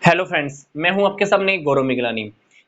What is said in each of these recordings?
Hello friends, मैं हूं आपके सामने गौरव मिगलानी।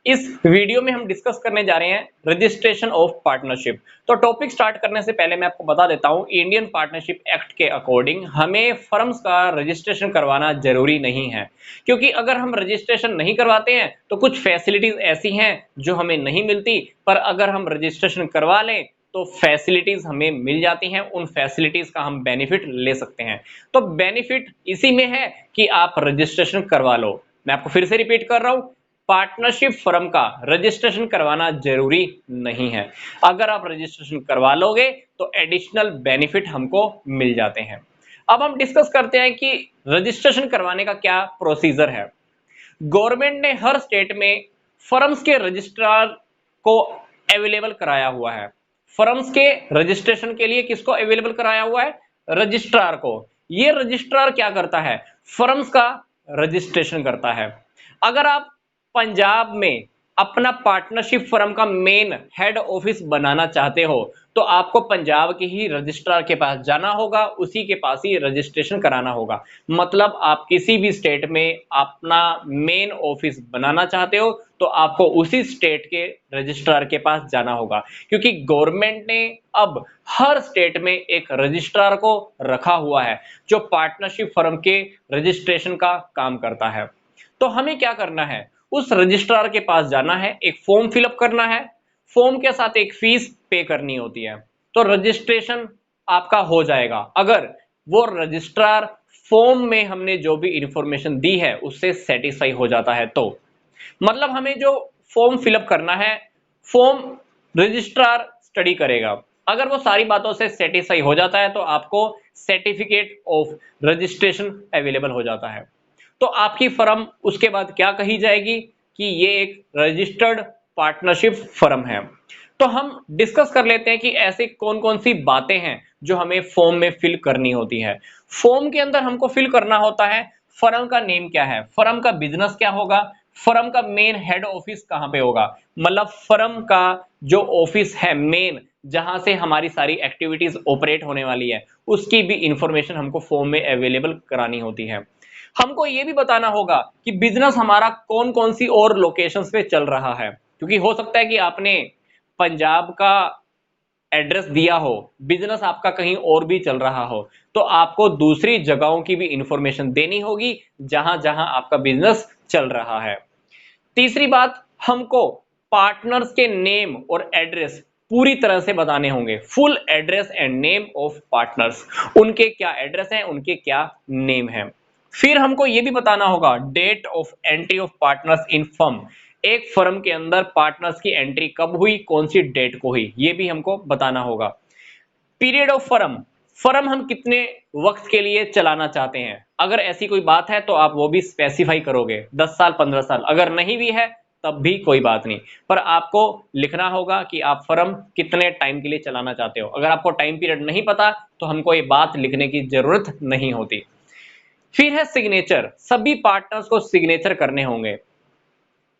इस वीडियो में हम डिस्कस करने जा रहे हैं रजिस्ट्रेशन ऑफ पार्टनरशिप। तो टॉपिक स्टार्ट करने से पहले मैं आपको बता देता हूं, इंडियन पार्टनरशिप एक्ट के अकॉर्डिंग हमें फर्म्स का रजिस्ट्रेशन करवाना जरूरी नहीं है, क्योंकि अगर हम रजिस्ट्रेशन नहीं करवाते हैं तो कुछ फैसिलिटीज ऐसी हैं जो हमें नहीं मिलती, पर अगर हम रजिस्ट्रेशन करवा लें तो फैसिलिटीज हमें मिल जाती हैं। उन फैसिलिटीज का हम बेनिफिट ले सकते हैं। तो बेनिफिट इसी में है कि आप रजिस्ट्रेशन करवा लो। मैं आपको फिर से रिपीट कर रहा हूं, पार्टनरशिप फर्म का रजिस्ट्रेशन करवाना जरूरी नहीं है। अगर आप रजिस्ट्रेशन करवा लोगे तो एडिशनल बेनिफिट हमको मिल जाते हैं। अब हम डिस्कस करते हैं कि रजिस्ट्रेशन करवाने का क्या प्रोसीजर है। गवर्नमेंट ने हर स्टेट में फर्म्स के रजिस्ट्रार को अवेलेबल कराया हुआ है। फर्म्स के रजिस्ट्रेशन के लिए किसको अवेलेबल कराया हुआ है? रजिस्ट्रार को। ये रजिस्ट्रार क्या करता है? फर्म्स का रजिस्ट्रेशन करता है। अगर आप पंजाब में अपना पार्टनरशिप फर्म का मेन हेड ऑफिस बनाना चाहते हो तो आपको पंजाब के ही रजिस्ट्रार के पास जाना होगा, उसी के पास ही रजिस्ट्रेशन कराना होगा। मतलब आप किसी भी स्टेट में अपना मेन ऑफिस बनाना चाहते हो तो आपको उसी स्टेट के रजिस्ट्रार के पास जाना होगा, क्योंकि गवर्नमेंट ने अब हर स्टेट में एक रजिस्ट्रार को रखा हुआ है जो पार्टनरशिप फर्म के रजिस्ट्रेशन का काम करता है। तो हमें क्या करना है? उस रजिस्ट्रार के पास जाना है, एक फॉर्म फिलअप करना है, फॉर्म के साथ एक फीस पे करनी होती है, तो रजिस्ट्रेशन आपका हो जाएगा अगर वो रजिस्ट्रार फॉर्म में हमने जो भी इंफॉर्मेशन दी है उससे सेटिस्फाई हो जाता है। तो मतलब हमें जो फॉर्म फिलअप करना है, फॉर्म रजिस्ट्रार स्टडी करेगा। अगर वो सारी बातों से सेटिस्फाई हो जाता है तो आपको सर्टिफिकेट ऑफ रजिस्ट्रेशन अवेलेबल हो जाता है। तो आपकी फर्म उसके बाद क्या कही जाएगी कि ये एक रजिस्टर्ड पार्टनरशिप फर्म है। तो हम डिस्कस कर लेते हैं कि ऐसे कौन कौन सी बातें हैं जो हमें फॉर्म में फिल करनी होती है। फॉर्म के अंदर हमको फिल करना होता है फर्म का नेम क्या है, फर्म का बिजनेस क्या होगा, फर्म का मेन हेड ऑफिस कहां पे होगा, मतलब फर्म का जो ऑफिस है मेन, जहां से हमारी सारी एक्टिविटीज ऑपरेट होने वाली है, उसकी भी इंफॉर्मेशन हमको फॉर्म में अवेलेबल करानी होती है। हमको ये भी बताना होगा कि बिजनेस हमारा कौन कौन सी और लोकेशंस पे चल रहा है, क्योंकि हो सकता है कि आपने पंजाब का एड्रेस दिया हो, बिजनेस आपका कहीं और भी चल रहा हो, तो आपको दूसरी जगहों की भी इंफॉर्मेशन देनी होगी जहां जहां आपका बिजनेस चल रहा है। तीसरी बात, हमको पार्टनर्स के नेम और एड्रेस पूरी तरह से बताने होंगे। Full address and name of partners, उनके क्या एड्रेस हैं, उनके क्या नेम हैं। फिर हमको यह भी बताना होगा date of entry of partners in firm, एक फर्म के अंदर पार्टनर्स की एंट्री कब हुई, कौन सी डेट को हुई, यह भी हमको बताना होगा। पीरियड ऑफ फर्म, फर्म हम कितने वक्त के लिए चलाना चाहते हैं, अगर ऐसी कोई बात है तो आप वो भी स्पेसिफाई करोगे, 10 साल 15 साल, अगर नहीं भी है तब भी कोई बात नहीं, पर आपको लिखना होगा कि आप फर्म कितने टाइम के लिए चलाना चाहते हो। अगर आपको टाइम पीरियड नहीं पता तो हमको ये बात लिखने की जरूरत नहीं होती। फिर है सिग्नेचर, सभी पार्टनर्स को सिग्नेचर करने होंगे,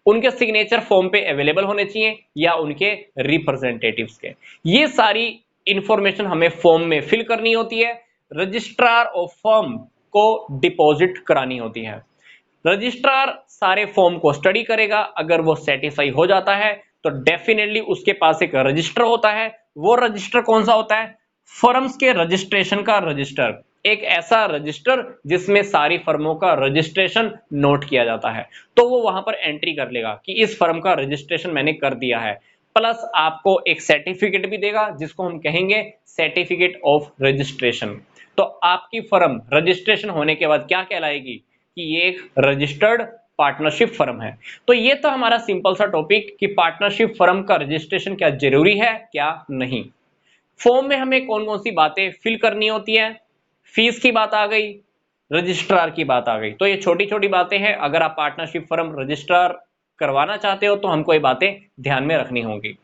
उनके सिग्नेचर फॉर्म पे अवेलेबल होने चाहिए या उनके रिप्रेजेंटेटिव्स के। ये सारी इंफॉर्मेशन हमें फॉर्म में फिल करनी होती है। रजिस्ट्रार ऑफ फर्म को डिपॉजिट करानी होती है। रजिस्ट्रार सारे फॉर्म को स्टडी करेगा, अगर वो सेटिस्फाई हो जाता है तो डेफिनेटली उसके पास एक रजिस्टर होता है। वो रजिस्टर कौन सा होता है? फर्म्स के रजिस्ट्रेशन का रजिस्टर, एक ऐसा रजिस्टर जिसमें सारी फर्मों का रजिस्ट्रेशन नोट किया जाता है। तो वो वहां पर एंट्री कर लेगा कि इस फर्म का रजिस्ट्रेशन मैंने कर दिया है, प्लस आपको एक सर्टिफिकेट भी देगा जिसको हम कहेंगे सर्टिफिकेट ऑफ रजिस्ट्रेशन। तो आपकी फर्म रजिस्ट्रेशन होने के बाद क्या कहलाएगी कि ये एक रजिस्टर्ड पार्टनरशिप फर्म है। तो ये तो हमारा सिंपल सा टॉपिक कि पार्टनरशिप फर्म का रजिस्ट्रेशन क्या जरूरी है क्या नहीं। फॉर्म में हमें कौन कौन सी बातें फिल करनी होती है, फीस की बात आ गई, रजिस्ट्रार की बात आ गई। तो ये छोटी छोटी बातें हैं, अगर आप पार्टनरशिप फर्म रजिस्ट्रार करवाना चाहते हो तो हमको ये बातें ध्यान में रखनी होंगी।